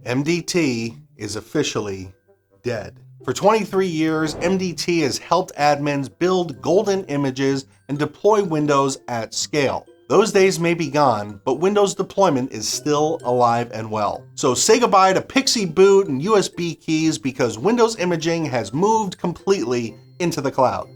MDT is officially dead. For 23 years, MDT has helped admins build golden images and deploy Windows at scale. Those days may be gone, but Windows deployment is still alive and well. So say goodbye to Pixie boot and USB keys because Windows imaging has moved completely into the cloud.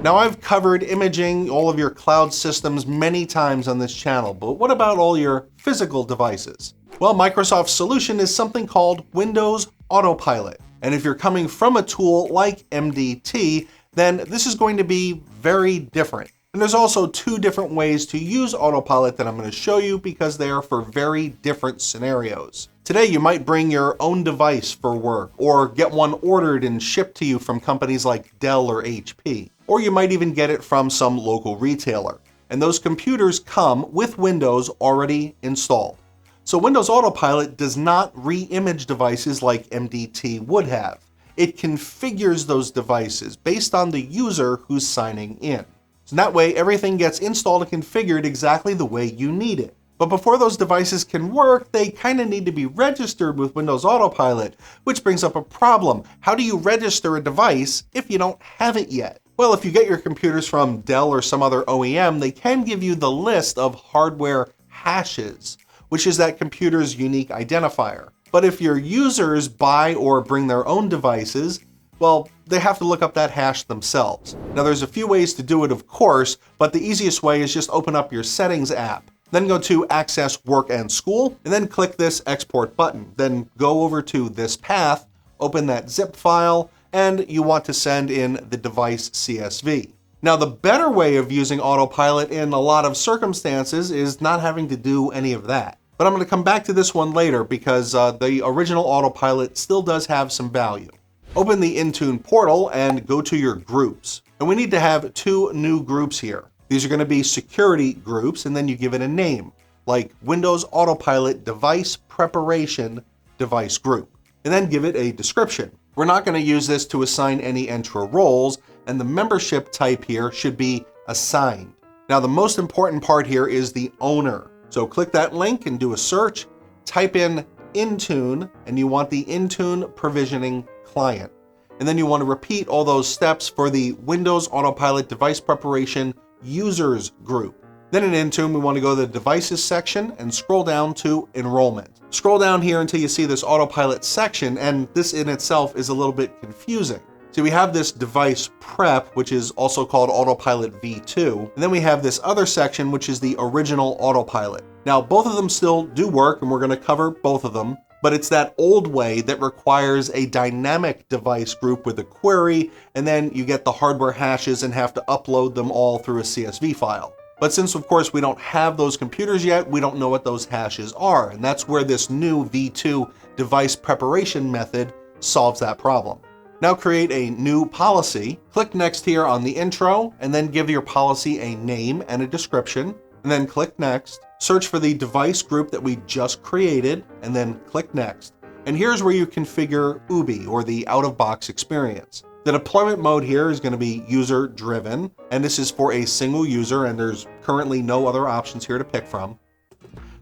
Now, I've covered imaging all of your cloud systems many times on this channel, but what about all your physical devices? Well, Microsoft's solution is something called Windows Autopilot. And if you're coming from a tool like MDT, then this is going to be very different. And there's also two different ways to use Autopilot that I'm going to show you because they are for very different scenarios. Today, you might bring your own device for work or get one ordered and shipped to you from companies like Dell or HP. Or you might even get it from some local retailer. And those computers come with Windows already installed. So Windows Autopilot does not re-image devices like MDT would have. It configures those devices based on the user who's signing in. So that way, everything gets installed and configured exactly the way you need it. But before those devices can work, they kind of need to be registered with Windows Autopilot, which brings up a problem. How do you register a device if you don't have it yet? Well, if you get your computers from Dell or some other OEM, they can give you the list of hardware hashes, which is that computer's unique identifier. But if your users buy or bring their own devices, well, they have to look up that hash themselves. Now, there's a few ways to do it, of course, but the easiest way is just open up your Settings app. Then go to Access Work and School, and then click this Export button. Then go over to this path, open that zip file, and you want to send in the device CSV. Now, the better way of using Autopilot in a lot of circumstances is not having to do any of that. But I'm going to come back to this one later because the original Autopilot still does have some value. Open the Intune portal and go to your groups. And we need to have two new groups here. These are going to be security groups, and then you give it a name, like Windows Autopilot Device Preparation Device Group. And then give it a description. We're not going to use this to assign any Entra roles, and the membership type here should be assigned. Now, the most important part here is the owner. So click that link and do a search, type in Intune, and you want the Intune provisioning client. And then you want to repeat all those steps for the Windows Autopilot Device Preparation Users Group. Then in Intune, we want to go to the Devices section and scroll down to Enrollment. Scroll down here until you see this Autopilot section, and this in itself is a little bit confusing. So we have this device prep, which is also called Autopilot V2, and then we have this other section, which is the original Autopilot. Now, both of them still do work, and we're going to cover both of them, but it's that old way that requires a dynamic device group with a query, and then you get the hardware hashes and have to upload them all through a CSV file. But since, of course, we don't have those computers yet, we don't know what those hashes are, and that's where this new V2 device preparation method solves that problem. Now create a new policy, click next here on the intro, and then give your policy a name and a description, and then click next. Search for the device group that we just created, and then click next. And here's where you configure UBI, or the out-of-box experience. The deployment mode here is going to be user-driven, and this is for a single user, and there's currently no other options here to pick from.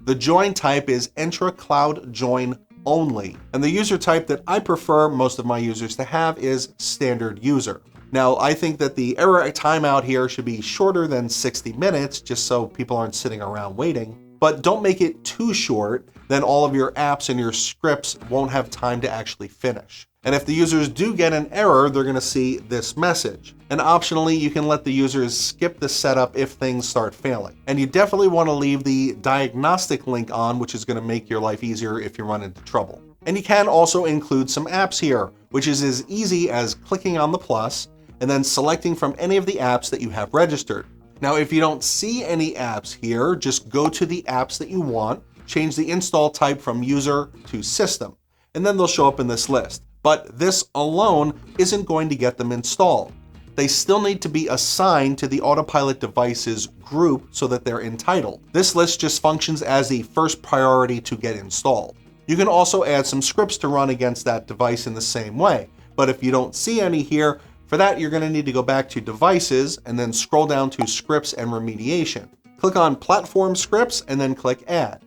The join type is intra-cloud join only, and the user type that I prefer most of my users to have is standard user. Now, I think that the error timeout here should be shorter than 60 minutes, just so people aren't sitting around waiting, but don't make it too short, then all of your apps and your scripts won't have time to actually finish. And if the users do get an error, they're going to see this message. And optionally, you can let the users skip the setup if things start failing. And you definitely want to leave the diagnostic link on, which is going to make your life easier if you run into trouble. And you can also include some apps here, which is as easy as clicking on the plus and then selecting from any of the apps that you have registered. Now, if you don't see any apps here, just go to the apps that you want, change the install type from user to system, and then they'll show up in this list. But this alone isn't going to get them installed. They still need to be assigned to the Autopilot devices group so that they're entitled. This list just functions as the first priority to get installed. You can also add some scripts to run against that device in the same way. But if you don't see any here, for that you're going to need to go back to Devices and then scroll down to Scripts and Remediation. Click on Platform Scripts and then click Add.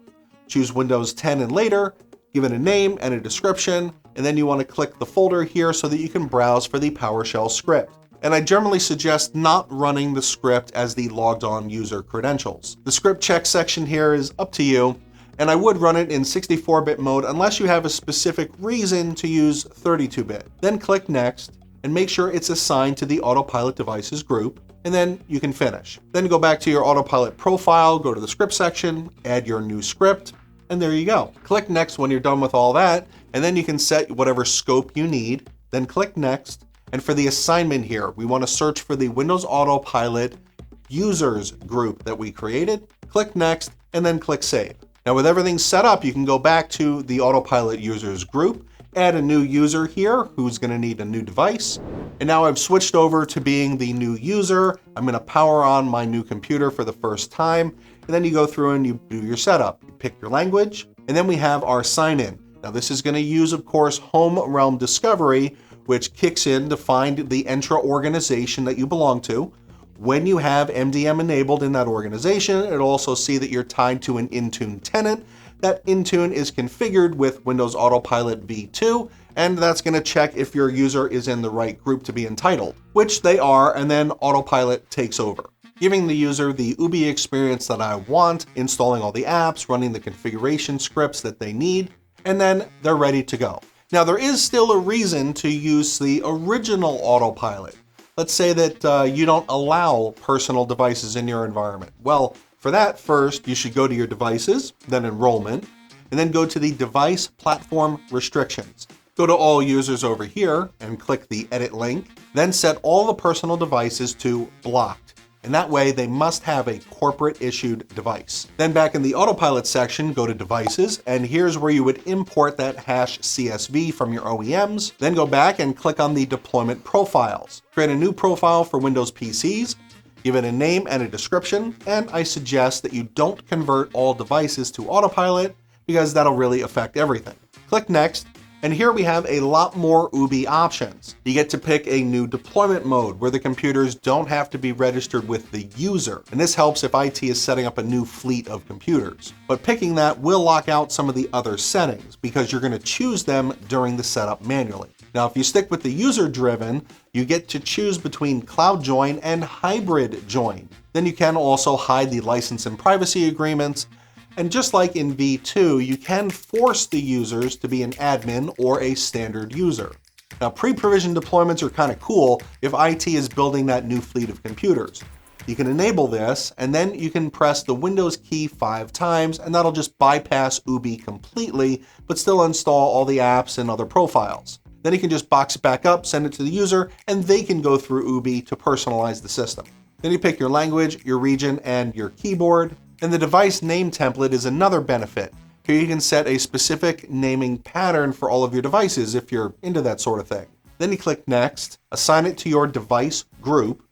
Choose Windows 10 and later, give it a name and a description, and then you want to click the folder here so that you can browse for the PowerShell script. And I generally suggest not running the script as the logged on user credentials. The script check section here is up to you, and I would run it in 64-bit mode unless you have a specific reason to use 32-bit. Then click Next, and make sure it's assigned to the Autopilot devices group, and then you can finish. Then go back to your Autopilot profile, go to the script section, add your new script, and there you go. Click Next when you're done with all that, and then you can set whatever scope you need, then click Next. And for the assignment here, we want to search for the Windows Autopilot users group that we created. Click Next, and then click Save. Now with everything set up, you can go back to the Autopilot users group, add a new user here who's going to need a new device. And now I've switched over to being the new user. I'm going to power on my new computer for the first time. And then you go through and you do your setup. You pick your language, and then we have our sign-in. Now this is going to use, of course, Home Realm Discovery, which kicks in to find the Entra organization that you belong to. When you have MDM enabled in that organization, it'll also see that you're tied to an Intune tenant. That Intune is configured with Windows Autopilot v2, and that's going to check if your user is in the right group to be entitled, which they are, and then Autopilot takes over, giving the user the UBI experience that I want, installing all the apps, running the configuration scripts that they need, and then they're ready to go. Now, there is still a reason to use the original Autopilot. Let's say that you don't allow personal devices in your environment. Well, for that, first, you should go to your devices, then enrollment, and then go to the device platform restrictions. Go to all users over here and click the edit link, then set all the personal devices to blocked. And that way they must have a corporate issued device. Then back in the Autopilot section, go to devices, and here's where you would import that hash CSV from your OEMs. Then go back and click on the deployment profiles. Create a new profile for Windows PCs, give it a name and a description, and I suggest that you don't convert all devices to Autopilot because that'll really affect everything. Click Next, and here we have a lot more UBI options. You get to pick a new deployment mode where the computers don't have to be registered with the user, and this helps if IT is setting up a new fleet of computers. But picking that will lock out some of the other settings because you're going to choose them during the setup manually. Now, if you stick with the user-driven, you get to choose between Cloud Join and Hybrid Join. Then you can also hide the license and privacy agreements. And just like in v2, you can force the users to be an admin or a standard user. Now, pre-provisioned deployments are kind of cool if IT is building that new fleet of computers. You can enable this, and then you can press the Windows key 5 times, and that'll just bypass UBI completely, but still install all the apps and other profiles. Then you can just box it back up, send it to the user, and they can go through UBI to personalize the system. Then you pick your language, your region, and your keyboard. And the device name template is another benefit. Here you can set a specific naming pattern for all of your devices if you're into that sort of thing. Then you click Next, assign it to your device group,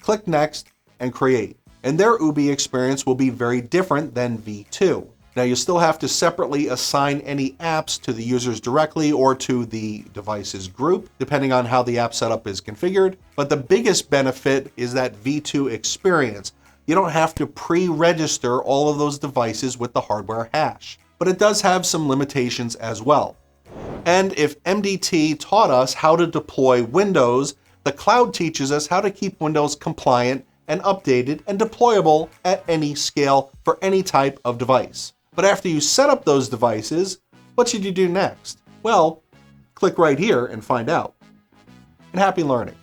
click Next, and create. And their UBI experience will be very different than v2. Now, you still have to separately assign any apps to the users directly or to the devices group, depending on how the app setup is configured. But the biggest benefit is that v2 experience. You don't have to pre-register all of those devices with the hardware hash, but it does have some limitations as well. And if MDT taught us how to deploy Windows, the cloud teaches us how to keep Windows compliant and updated and deployable at any scale for any type of device. But after you set up those devices, what should you do next? Well, click right here and find out. And happy learning.